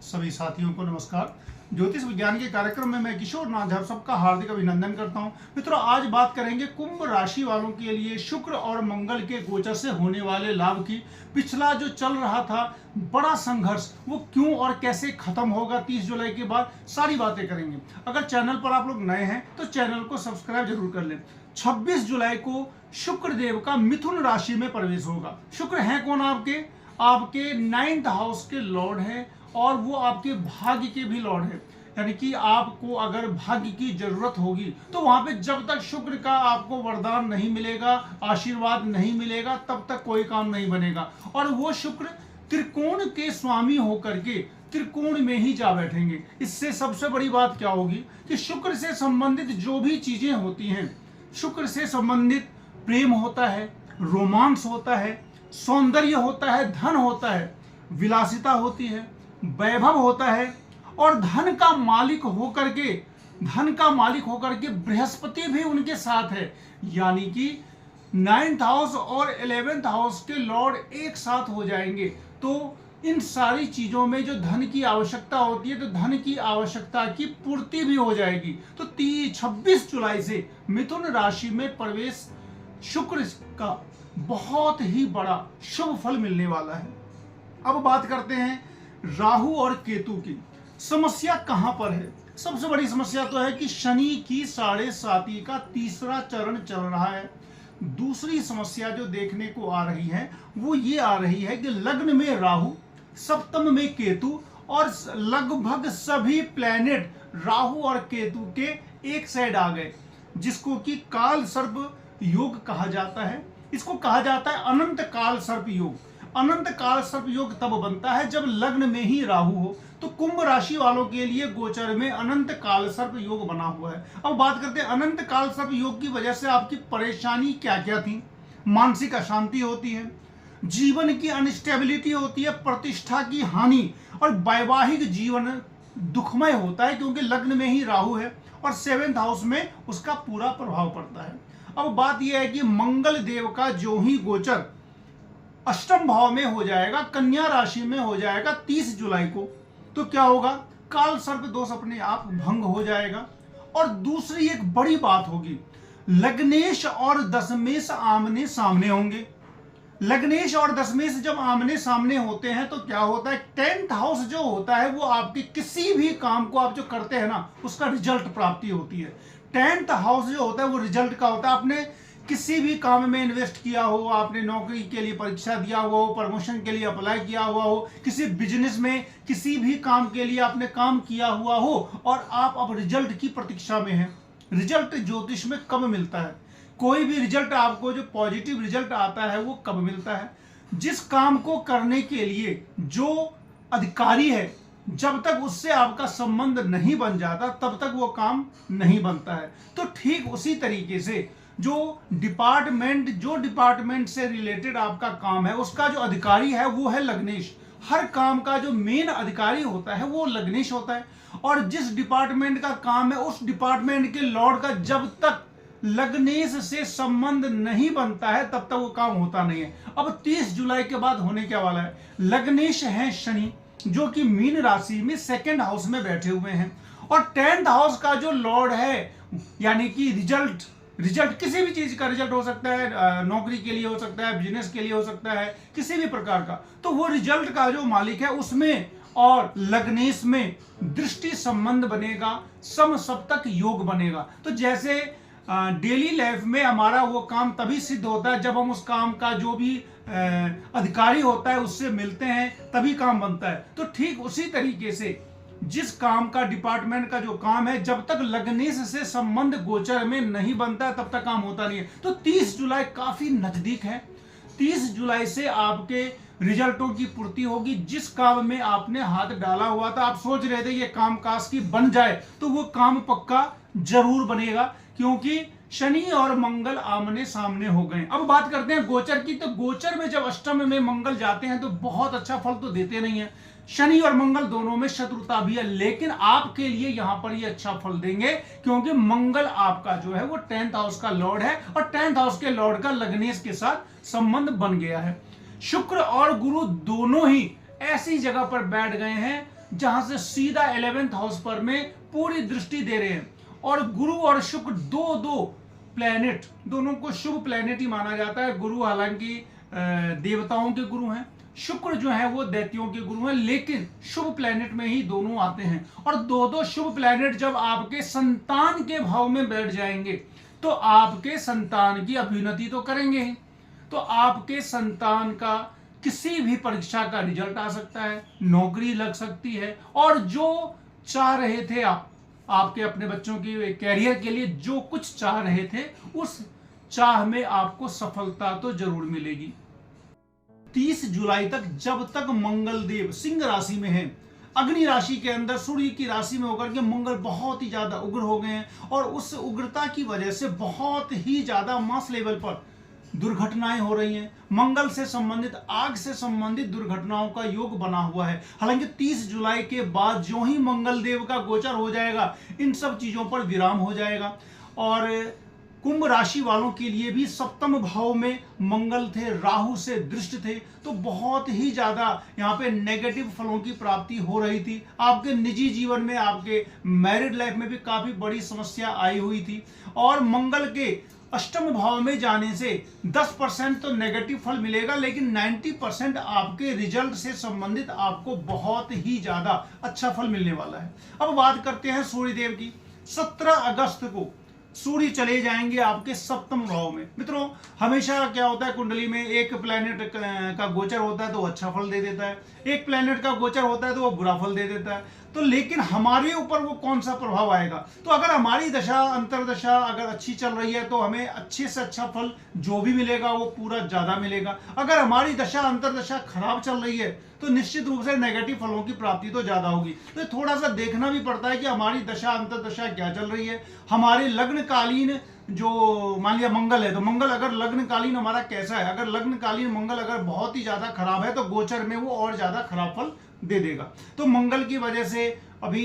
सभी साथियों को नमस्कार। ज्योतिष विज्ञान के कार्यक्रम में मैं किशोर नाथ आप सबका हार्दिक अभिनंदन करता हूं। मित्रों, आज बात करेंगे कुंभ राशि वालों के लिए शुक्र और मंगल के गोचर से होने वाले लाभ की। पिछला जो चल रहा था बड़ा संघर्ष, वो क्यों और कैसे खत्म होगा 30 जुलाई के बाद, सारी बातें करेंगे। अगर चैनल पर आप लोग नए हैं तो चैनल को सब्सक्राइब जरूर कर लें। 26 जुलाई को शुक्र देव का मिथुन राशि में प्रवेश होगा। शुक्र है कौन? आपके 9th हाउस के लॉर्ड है और वो आपके भाग्य के भी लॉर्ड है। यानी कि आपको अगर भाग्य की जरूरत होगी तो वहां पे जब तक शुक्र का आपको वरदान नहीं मिलेगा, आशीर्वाद नहीं मिलेगा, तब तक कोई काम नहीं बनेगा। और वो शुक्र त्रिकोण के स्वामी होकर के त्रिकोण में ही जा बैठेंगे। इससे सबसे बड़ी बात क्या होगी कि शुक्र से संबंधित जो भी चीजें होती हैं, शुक्र से संबंधित प्रेम होता है, रोमांस होता है, सौंदर्य होता है, धन होता है, विलासिता होती है, वैभव होता है, और धन का मालिक होकर के बृहस्पति भी उनके साथ है। यानी कि 9th हाउस और 11th हाउस के लॉर्ड एक साथ हो जाएंगे। तो इन सारी चीजों में जो धन की आवश्यकता होती है, तो धन की आवश्यकता की पूर्ति भी हो जाएगी। तो 26 जुलाई से मिथुन राशि में प्रवेश शुक्र का बहुत ही बड़ा शुभ फल मिलने वाला है। अब बात करते हैं राहु और केतु की। समस्या कहां पर है? सबसे बड़ी समस्या तो है कि शनि की 7.5 का तीसरा चरण चल रहा है। दूसरी समस्या जो देखने को आ रही है वो ये आ रही है कि लग्न में राहु, सप्तम में केतु, और लगभग सभी प्लैनेट राहु और केतु के एक साइड आ गए, जिसको कि काल सर्प योग कहा जाता है। इसको कहा जाता है अनंत काल सर्प योग। अनंत काल सर्प योग तब बनता है जब लग्न में ही राहु हो। तो कुंभ राशि वालों के लिए गोचर में अनंत काल सर्प योग बना हुआ है। अब बात करते हैं अनंत काल सर्प योग की वजह से आपकी परेशानी क्या क्या थी। मानसिक अशांति होती है, जीवन की अनस्टेबिलिटी होती है, प्रतिष्ठा की हानि, और वैवाहिक जीवन दुखमय होता है क्योंकि लग्न में ही राहु है और 7th हाउस में उसका पूरा प्रभाव पड़ता है। अब बात यह है कि मंगल देव का जो ही गोचर अष्टम भाव में हो जाएगा, कन्या राशि में हो जाएगा 30 जुलाई को, तो क्या होगा? काल सर्प दोष अपने आप भंग हो जाएगा। और दूसरी एक बड़ी बात होगी, लग्नेश और दशमेश आमने सामने होंगे। लग्नेश और दशमेश जब आमने सामने होते हैं तो क्या होता है? 10th हाउस जो होता है वो आपके किसी भी काम को आप जो करते हैं ना, उसका रिजल्ट प्राप्ति होती है। 10th हाउस जो होता है वो रिजल्ट का होता है। आपने किसी भी काम में इन्वेस्ट किया हो, आपने नौकरी के लिए परीक्षा दिया हुआ हो, प्रमोशन के लिए अप्लाई किया हुआ हो, किसी बिजनेस में किसी भी काम के लिए आपने काम किया हुआ हो और आप अब रिजल्ट की प्रतीक्षा में हैं। रिजल्ट ज्योतिष में कब मिलता है? कोई भी रिजल्ट आपको जो पॉजिटिव रिजल्ट आता है वो कब मिलता है? जिस काम को करने के लिए जो अधिकारी है, जब तक उससे आपका संबंध नहीं बन जाता तब तक वो काम नहीं बनता है। तो ठीक उसी तरीके से जो डिपार्टमेंट से रिलेटेड आपका काम है, उसका जो अधिकारी है वो है लग्नेश। हर काम का जो मेन अधिकारी होता है वो लग्नेश होता है। और जिस डिपार्टमेंट का काम है उस डिपार्टमेंट के लॉर्ड का जब तक लग्नेश से संबंध नहीं बनता है तब तक वो काम होता नहीं है। अब 30 जुलाई के बाद होने क्या वाला है? लग्नेश है शनि, जो कि मीन राशि में 2nd हाउस में बैठे हुए हैं। और 10th हाउस का जो लॉर्ड है, यानी कि रिजल्ट किसी भी चीज का रिजल्ट हो सकता है, नौकरी के लिए हो सकता है, बिजनेस के लिए हो सकता है, किसी भी प्रकार का, तो वो रिजल्ट का जो मालिक है उसमें और लग्नेश में दृष्टि संबंध बनेगा, सम सप्तक योग बनेगा। तो जैसे डेली लाइफ में हमारा वो काम तभी सिद्ध होता है जब हम उस काम का जो भी अधिकारी होता है उससे मिलते हैं, तभी काम बनता है। तो ठीक उसी तरीके से जिस काम का डिपार्टमेंट का जो काम है, जब तक लग्नेश से संबंध गोचर में नहीं बनता है तब तक काम होता नहीं है। तो 30 जुलाई काफी नजदीक है। 30 जुलाई से आपके रिजल्टों की पूर्ति होगी। जिस काम में आपने हाथ डाला हुआ था, आप सोच रहे थे ये काम काश की बन जाए, तो वो काम पक्का जरूर बनेगा, क्योंकि शनि और मंगल आमने सामने हो गए। अब बात करते हैं गोचर की। तो गोचर में जब अष्टम में मंगल जाते हैं तो बहुत अच्छा फल तो देते नहीं है। शनि और मंगल दोनों में शत्रुता भी है, लेकिन आपके लिए यहां पर ये अच्छा फल देंगे क्योंकि मंगल आपका जो है वो 10th हाउस का लॉर्ड है और 10th हाउस के लॉर्ड का लग्नेश के साथ संबंध बन गया है। शुक्र और गुरु दोनों ही ऐसी जगह पर बैठ गए हैं जहां से सीधा 11th हाउस पर में पूरी दृष्टि दे रहे हैं। और गुरु और शुक्र दो दो प्लेनेट, दोनों को शुभ प्लेनेट ही माना जाता है। गुरु हालांकि देवताओं के गुरु हैं, शुक्र जो है वो दैत्यों के गुरु हैं, लेकिन शुभ प्लेनेट में ही दोनों आते हैं। और दो दो शुभ प्लेनेट जब आपके संतान के भाव में बैठ जाएंगे तो आपके संतान की अभ्युन्नति तो करेंगे ही। तो आपके संतान का किसी भी परीक्षा का रिजल्ट आ सकता है, नौकरी लग सकती है, और जो चाह रहे थे आपके अपने बच्चों की कैरियर के लिए जो कुछ चाह रहे थे, उस चाह में आपको सफलता तो जरूर मिलेगी। 30 जुलाई तक, जब तक मंगल देव सिंह राशि में है, अग्नि राशि के अंदर सूर्य की राशि में होकर के मंगल बहुत ही ज्यादा उग्र हो गए हैं, और उस उग्रता की वजह से बहुत ही ज्यादा मास लेवल पर दुर्घटनाएं हो रही हैं। मंगल से संबंधित, आग से संबंधित दुर्घटनाओं का योग बना हुआ है। हालांकि 30 जुलाई के बाद जो ही मंगल देव का गोचर हो जाएगा, इन सब चीजों पर विराम हो जाएगा। और कुंभ राशि वालों के लिए भी सप्तम भाव में मंगल थे, राहु से दृष्ट थे, तो बहुत ही ज्यादा यहाँ पे नेगेटिव फलों की प्राप्ति हो रही थी। आपके निजी जीवन में, आपके मैरिड लाइफ में भी काफी बड़ी समस्या आई हुई थी। और मंगल के अष्टम भाव में जाने से 10% तो नेगेटिव फल मिलेगा, लेकिन 90% आपके रिजल्ट से संबंधित आपको बहुत ही ज्यादा अच्छा फल मिलने वाला है। अब बात करते हैं सूर्यदेव की। 17 अगस्त को सूर्य चले जाएंगे आपके सप्तम भाव में। मित्रों, हमेशा क्या होता है, कुंडली में एक प्लैनेट का गोचर होता है तो अच्छा फल दे देता है, एक प्लैनेट का गोचर होता है तो वो बुरा फल दे देता है। तो लेकिन हमारे ऊपर वो कौन सा प्रभाव आएगा? तो अगर हमारी दशा अंतरदशा अगर अच्छी चल रही है तो हमें अच्छे से अच्छा फल जो भी मिलेगा वो पूरा ज्यादा मिलेगा। अगर हमारी दशा अंतरदशा खराब चल रही है तो निश्चित रूप से नेगेटिव फलों की प्राप्ति तो ज्यादा होगी। तो थोड़ा सा देखना भी पड़ता है कि हमारी दशा अंतरदशा क्या चल रही है। हमारे लग्नकालीन जो मान लिया मंगल है, तो मंगल अगर लग्नकालीन हमारा कैसा है, अगर लग्नकालीन मंगल अगर बहुत ही ज्यादा खराब है तो गोचर में वो और ज्यादा खराब फल दे देगा। तो मंगल की वजह से अभी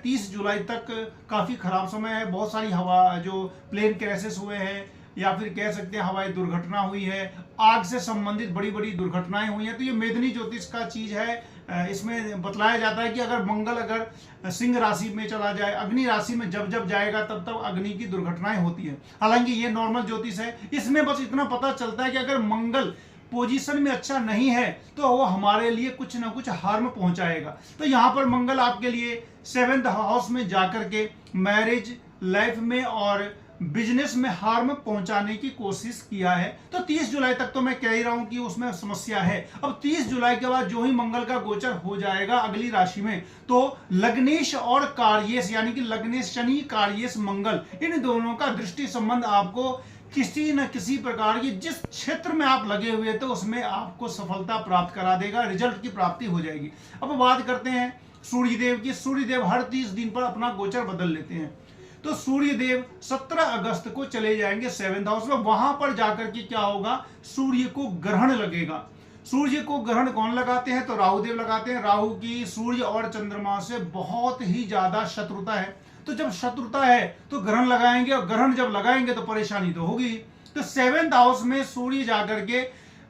30 जुलाई तक काफी खराब समय है। बहुत सारी हवा, जो प्लेन क्रैशेस हुए हैं, या फिर कह सकते हैं हवाई दुर्घटना हुई है, आग से संबंधित बड़ी बड़ी दुर्घटनाएं हुई हैं। तो ये मेदिनी ज्योतिष का चीज है। इसमें बतलाया जाता है कि अगर मंगल अगर सिंह राशि में चला जाए, अग्नि राशि में जब जब जाएगा तब तब अग्नि की दुर्घटनाएं होती है। हालांकि ये नॉर्मल ज्योतिष है। इसमें बस इतना पता चलता है कि अगर मंगल पोजीशन में अच्छा नहीं है तो वो हमारे लिए कुछ ना कुछ हार्म पहुंचाएगा। तो यहाँ पर मंगल आपके लिए 7th हाउस में जाकर के मैरिज लाइफ में और बिजनेस में हार्म पहुंचाने की कोशिश किया है। तो 30 जुलाई तक तो मैं कह ही रहा हूं कि उसमें समस्या है। अब 30 जुलाई के बाद जो ही मंगल का गोचर हो जाएगा अगली राशि में, तो लग्नेश और कार्येश, यानी कि लग्नेश शनि, कार्येश मंगल, इन दोनों का दृष्टि संबंध आपको किसी न किसी प्रकार की, जिस क्षेत्र में आप लगे हुए थे उसमें आपको सफलता प्राप्त करा देगा, रिजल्ट की प्राप्ति हो जाएगी। अब बात करते हैं सूर्यदेव की। सूर्यदेव हर 30 दिन पर अपना गोचर बदल लेते हैं। तो सूर्यदेव 17 अगस्त को चले जाएंगे 7th हाउस में। वहां पर जाकर के क्या होगा, सूर्य को ग्रहण लगेगा। सूर्य को ग्रहण कौन लगाते हैं? तो राहुदेव लगाते हैं। राहु की सूर्य और चंद्रमा से बहुत ही ज्यादा शत्रुता है। तो जब शत्रुता है तो ग्रहण लगाएंगे, और ग्रहण जब लगाएंगे तो परेशानी तो होगी। तो 7th हाउस में सूर्य जाकर के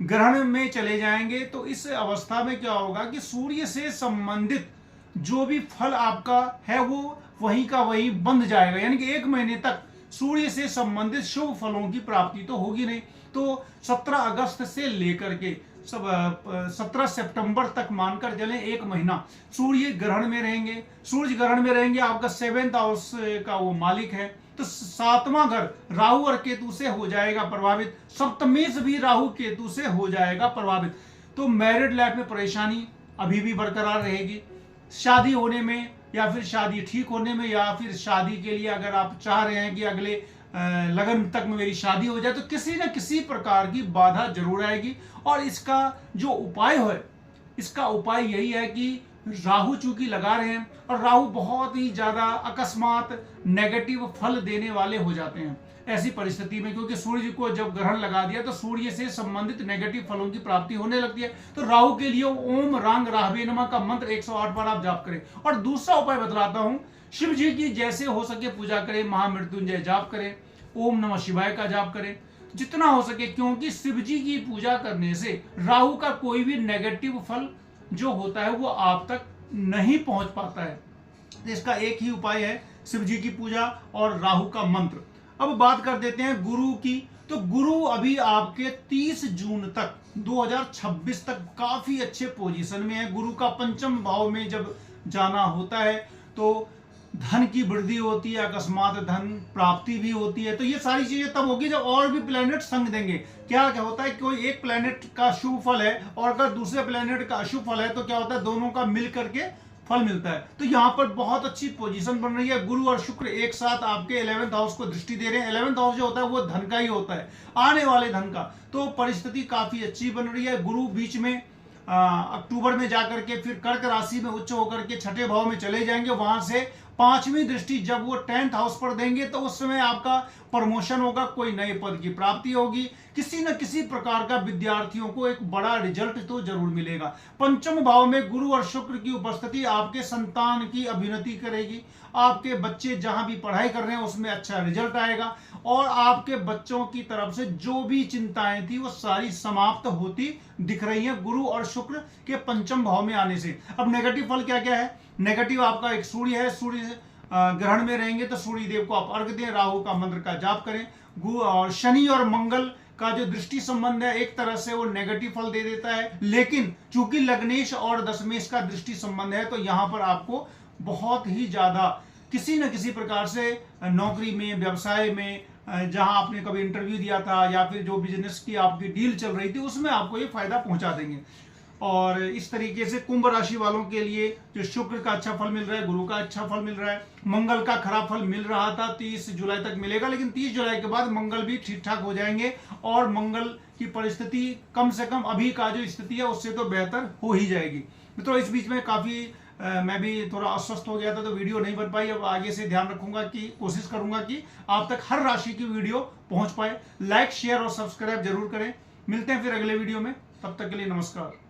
ग्रहण में चले जाएंगे। तो इस अवस्था में क्या होगा कि सूर्य से संबंधित जो भी फल आपका है वो वही का वही बंध जाएगा, यानी कि 1 महीने तक सूर्य से संबंधित शुभ फलों की प्राप्ति तो होगी नहीं। तो 17 अगस्त से लेकर के 17 सितंबर तक मानकर चलें 1 महीना सूर्य ग्रहण में रहेंगे। सूर्य ग्रहण में रहेंगे, आपका 7th हाउस का वो मालिक है। तो 7वां घर राहु और केतु से हो जाएगा प्रभावित, सप्तमेश भी राहु केतु से हो जाएगा प्रभावित। तो मैरिड लाइफ में परेशानी अभी भी बरकरार रहेगी। शादी होने में, या फिर शादी ठीक होने में, या फिर शादी के लिए अगर आप चाह रहे हैं कि अगले लगन तक में मेरी शादी हो जाए, तो किसी न किसी प्रकार की बाधा जरूर आएगी। और इसका जो उपाय है, इसका उपाय यही है कि राहु चूंकि लगा रहे हैं, और राहु बहुत ही ज्यादा अकस्मात नेगेटिव फल देने वाले हो जाते हैं ऐसी परिस्थिति में, क्योंकि सूर्य को जब ग्रहण लगा दिया तो सूर्य से संबंधित नेगेटिव फलों की प्राप्ति होने लगती है। तो राहु के लिए ओम रांग राहवे नमः का मंत्र 108 बार आप जाप करें। और दूसरा उपाय बतलाता हूं, शिव जी की जैसे हो सके पूजा करें, महामृत्युंजय जाप करें, ओम नमः शिवाय का जाप करें जितना हो सके, क्योंकि शिव जी की पूजा करने से राहु का कोई भी नेगेटिव फल जो होता है वो आप तक नहीं पहुंच पाता है। इसका एक ही उपाय है, शिव जी की पूजा और राहु का मंत्र। अब बात कर देते हैं गुरु की। तो गुरु अभी आपके 30 जून तक 2026 तक काफी अच्छे पोजीशन में है। गुरु का पंचम भाव में जब जाना होता है तो धन की वृद्धि होती है, अकस्मात धन प्राप्ति भी होती है। तो ये सारी चीजें तब होगी जब और भी प्लेनेट संग देंगे। क्या क्या होता है, कोई एक प्लेनेट का शुभ फल है और अगर दूसरे प्लेनेट का अशुभ फल है तो क्या होता है, दोनों का मिल करके फल मिलता है। तो यहाँ पर बहुत अच्छी पोजीशन बन रही है। गुरु और शुक्र एक साथ आपके 11th हाउस को दृष्टि दे रहे हैं। 11th हाउस जो होता है वो धन का ही होता है, आने वाले धन का। तो परिस्थिति काफी अच्छी बन रही है। गुरु बीच में अक्टूबर में जाकर के फिर कर्क राशि में उच्च होकर के छठे भाव में चले जाएंगे। वहां से पांचवी दृष्टि जब वो 10th हाउस पर देंगे तो उस समय आपका प्रमोशन होगा, कोई नए पद की प्राप्ति होगी, किसी न किसी प्रकार का विद्यार्थियों को एक बड़ा रिजल्ट तो जरूर मिलेगा। पंचम भाव में गुरु और शुक्र की उपस्थिति आपके संतान की अभ्युन्नति करेगी। आपके बच्चे जहां भी पढ़ाई कर रहे हैं उसमें अच्छा रिजल्ट आएगा और आपके बच्चों की तरफ से जो भी चिंताएं थी वो सारी समाप्त होती दिख रही हैं गुरु और शुक्र के पंचम भाव में आने से। अब नेगेटिव फल क्या क्या है? नेगेटिव आपका एक सूर्य है, सूर्य ग्रहण में रहेंगे तो सूर्य देव को आप अर्घ दें, राहु का मंत्र का जाप करें। और शनि और मंगल का जो दृष्टि संबंध है एक तरह से वो नेगेटिव फल दे देता है, लेकिन चूंकि लग्नेश और दशमेश का दृष्टि संबंध है तो यहां पर आपको बहुत ही ज्यादा किसी न किसी प्रकार से नौकरी में, व्यवसाय में, जहां आपने कभी इंटरव्यू दिया था या फिर जो बिजनेस की आपकी डील चल रही थी उसमें आपको ये फायदा पहुंचा देंगे। और इस तरीके से कुंभ राशि वालों के लिए जो शुक्र का अच्छा फल मिल रहा है, गुरु का अच्छा फल मिल रहा है, मंगल का खराब फल मिल रहा था 30 जुलाई तक मिलेगा, लेकिन 30 जुलाई के बाद मंगल भी ठीक ठाक हो जाएंगे और मंगल की परिस्थिति कम से कम अभी का जो स्थिति है उससे तो बेहतर हो ही जाएगी। मित्रों, इस बीच में काफी मैं भी थोड़ा अस्वस्थ हो गया था तो वीडियो नहीं बन पाई। अब आगे से ध्यान रखूंगा कि कोशिश करूंगा कि आप तक हर राशि की वीडियो पहुंच पाए। लाइक, शेयर और सब्सक्राइब जरूर करें। मिलते हैं फिर अगले वीडियो में, तब तक के लिए नमस्कार।